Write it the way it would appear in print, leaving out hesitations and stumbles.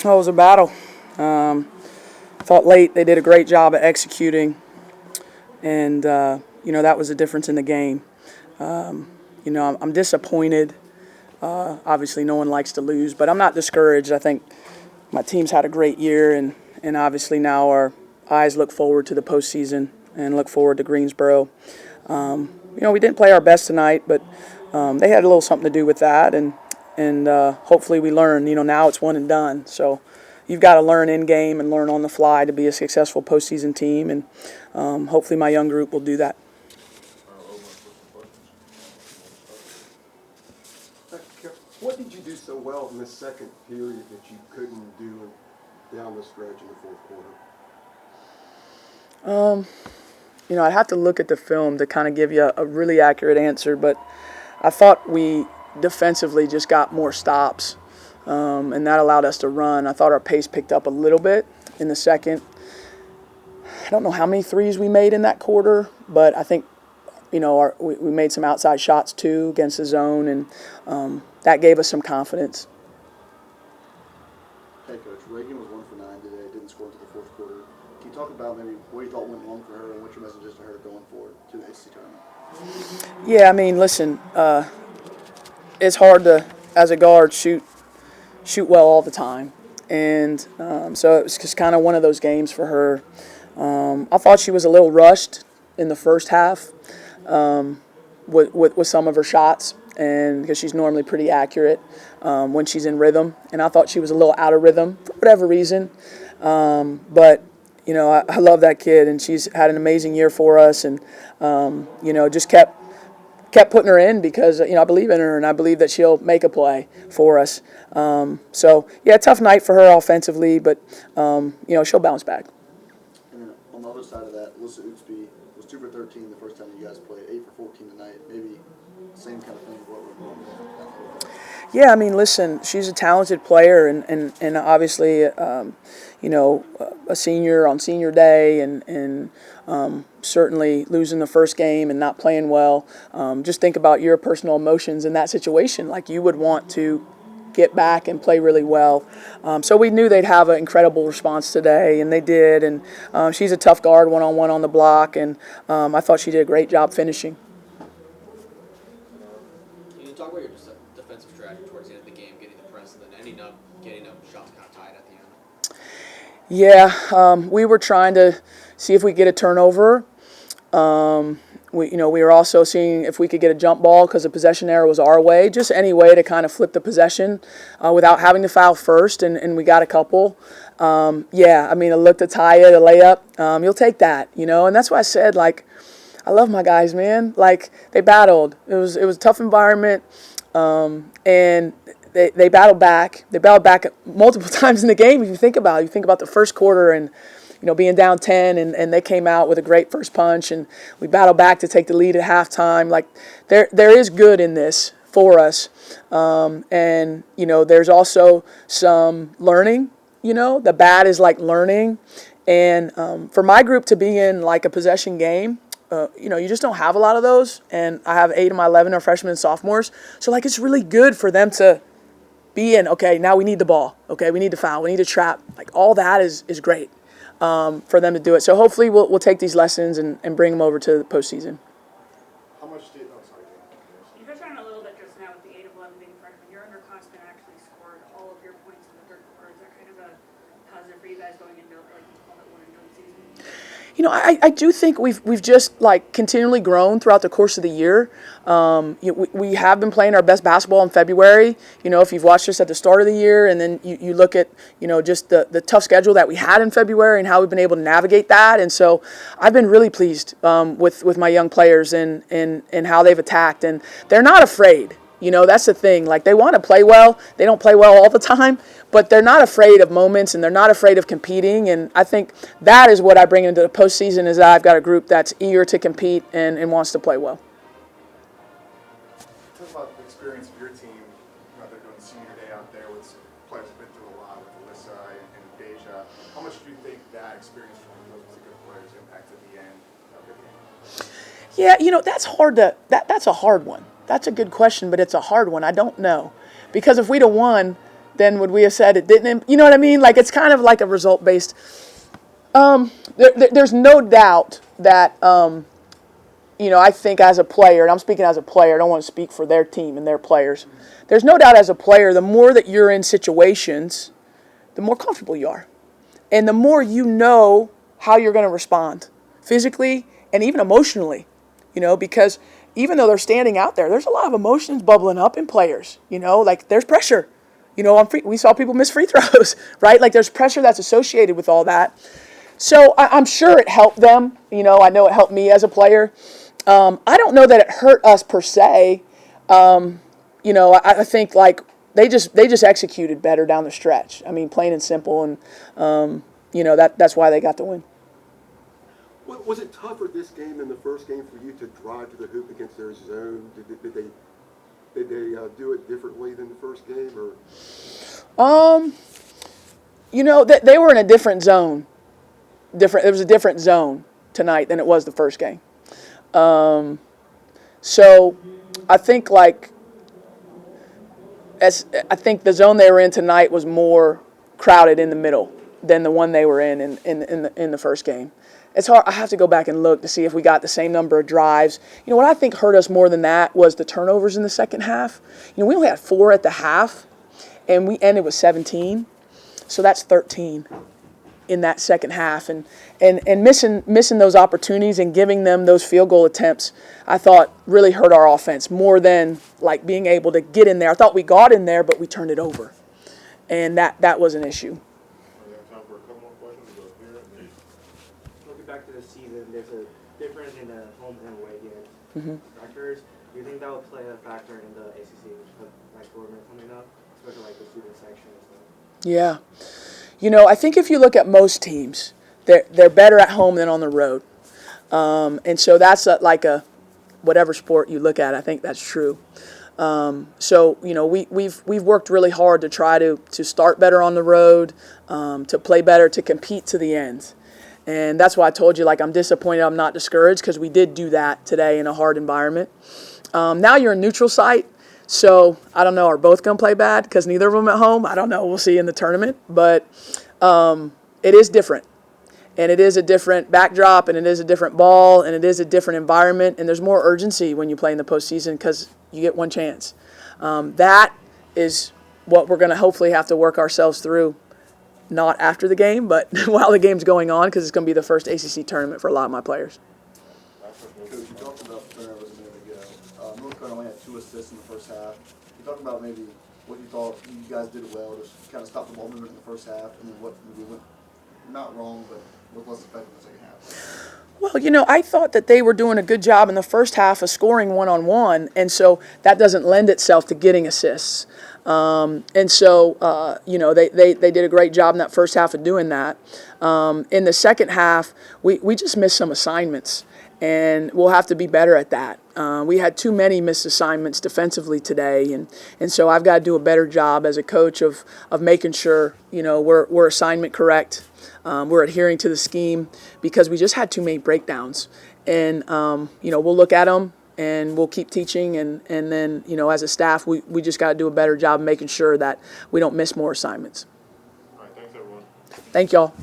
Oh, it was a battle. Thought late they did a great job of executing, and that was the difference in the game. I'm disappointed. Obviously, no one likes to lose, but I'm not discouraged. I think my team's had a great year, and obviously now our eyes look forward to the postseason and look forward to Greensboro. We didn't play our best tonight, but they had a little something to do with that, and hopefully we learn. Now it's one and done, so you've got to learn in game and learn on the fly to be a successful postseason team, and hopefully my young group will do that. What did you do so well in the second period that you couldn't do down the stretch in the fourth quarter? I'd have to look at the film to kind of give you a really accurate answer, but I thought we defensively just got more stops, and that allowed us to run. I thought our pace picked up a little bit in the second. I don't know how many threes we made in that quarter, but I think we made some outside shots too against the zone, and that gave us some confidence. Hey, Coach, Reagan was 1 for 9 today, didn't score until the fourth quarter. Can you talk about maybe what you thought went wrong for her and what your message is to her going forward to the ACC tournament? Yeah, listen, it's hard to, as a guard, shoot well all the time. And so it was just kind of one of those games for her. I thought she was a little rushed in the first half with some of her shots, and because she's normally pretty accurate when she's in rhythm. And I thought she was a little out of rhythm for whatever reason. But I love that kid, and she's had an amazing year for us, and just kept putting her in because I believe in her, and I believe that she'll make a play for us. So yeah, tough night for her offensively, but she'll bounce back. And then on the other side of that, Alyssa Utsby was 2 for 13 the first time you guys played, 8 for 14 tonight. Maybe same kind of thing. What went wrong? Yeah, listen, she's a talented player, and obviously, a senior on senior day, and certainly losing the first game and not playing well. Just think about your personal emotions in that situation. Like, you would want to get back and play really well. So we knew they'd have an incredible response today, and they did. And she's a tough guard one-on-one on the block, and I thought she did a great job finishing. Can you talk about your defensive strategy towards the end of the game, getting the press, and then ending up getting them shots kind of tied at the end? Yeah, we were trying to see if we could get a turnover. We were also seeing if we could get a jump ball because the possession error was our way. Just any way to kind of flip the possession without having to foul first, and we got a couple. I look to tie it, a layup. You'll take that, and that's why I said, I love my guys, man. They battled. It was a tough environment, and they battled back. They battled back multiple times in the game. If you think about it, you think about the first quarter and being down 10, and they came out with a great first punch, and we battled back to take the lead at halftime. There is good in this for us, and there's also some learning. The bad is like learning, and for my group to be in a possession game. You just don't have a lot of those, and I have 8 of my 11 are freshmen and sophomores, so it's really good for them to be in. Okay, now we need the ball. Okay, we need to foul. We need to trap. All that is great for them to do it. So hopefully we'll take these lessons and bring them over to the postseason. How much did You touched on it a little bit just now with the 8 of 11 being freshmen. Your underclassmen actually scored all of your points in the third quarter. Is that kind of a positive for you guys going into all that one and done season? I do think we've just continually grown throughout the course of the year. We have been playing our best basketball in February. If you've watched us at the start of the year, and then you look at just the tough schedule that we had in February and how we've been able to navigate that. And so I've been really pleased with my young players and how they've attacked, and they're not afraid. That's the thing. They want to play well. They don't play well all the time, but they're not afraid of moments, and they're not afraid of competing. And I think that is what I bring into the postseason, is that I've got a group that's eager to compete and wants to play well. Talk about the experience of your team. They're doing senior day out there with players who've been through a lot with Alyssa and Deja. How much do you think that experience from those particular players impacted the end of the game? Yeah, that's hard that's a hard one. That's a good question, but it's a hard one. I don't know. Because if we'd have won, then would we have said it didn't? You know what I mean? Like, it's kind of like a result-based. There's no doubt that, I think as a player, and I'm speaking as a player, I don't want to speak for their team and their players. There's no doubt as a player, the more that you're in situations, the more comfortable you are. And the more you know how you're going to respond physically and even emotionally, because even though they're standing out there, there's a lot of emotions bubbling up in players, like there's pressure. We saw people miss free throws, right? Like there's pressure that's associated with all that. So I'm sure it helped them. I know it helped me as a player. I don't know that it hurt us per se. I think like they just executed better down the stretch. I mean, plain and simple, and that's why they got the win. Was it tougher this game than the first game for you to drive to the hoop against their zone? Did they do it differently than the first game, or? They were in a different zone. It was a different zone tonight than it was the first game. So I think I think the zone they were in tonight was more crowded in the middle than the one they were in the first game. It's hard. I have to go back and look to see if we got the same number of drives. What I think hurt us more than that was the turnovers in the second half. We only had 4 at the half, and we ended with 17. So that's 13 in that second half, and missing those opportunities and giving them those field goal attempts, I thought really hurt our offense more than like being able to get in there. I thought we got in there, but we turned it over, and that was an issue. Looking back to the season, there's a difference in the home and away games records. Do you think that will play a factor in the ACC, like tournament coming up, especially like the student section and stuff? Yeah. I think if you look at most teams, they're better at home than on the road. And so that's like a whatever sport you look at, I think that's true. So we've worked really hard to try to start better on the road, to play better, to compete to the end. And that's why I told you, like, I'm disappointed I'm not discouraged, because we did do that today in a hard environment. Now you're a neutral site. So, I don't know, are both going to play bad because neither of them at home? I don't know. We'll see in the tournament. But it is different. And it is a different backdrop, and it is a different ball, and it is a different environment. And there's more urgency when you play in the postseason because you get one chance. That is what we're going to hopefully have to work ourselves through, not after the game, but while the game's going on, because it's going to be the first ACC tournament for a lot of my players. Coach, you talked about turnovers a minute ago. North Carolina only had 2 assists in the first half. You talked about maybe what you thought you guys did well to kind of stop the ball movement in the first half, and then what maybe went not wrong, but was less effective in the second half. Well, I thought that they were doing a good job in the first half of scoring one-on-one, and so that doesn't lend itself to getting assists. And so, they did a great job in that first half of doing that. In the second half, we just missed some assignments, and we'll have to be better at that. We had too many missed assignments defensively today, and so I've got to do a better job as a coach of making sure, we're assignment correct. We're adhering to the scheme, because we just had too many breakdowns. And, we'll look at them and we'll keep teaching. And then, as a staff, we just got to do a better job of making sure that we don't miss more assignments. All right, thanks, everyone. Thank y'all.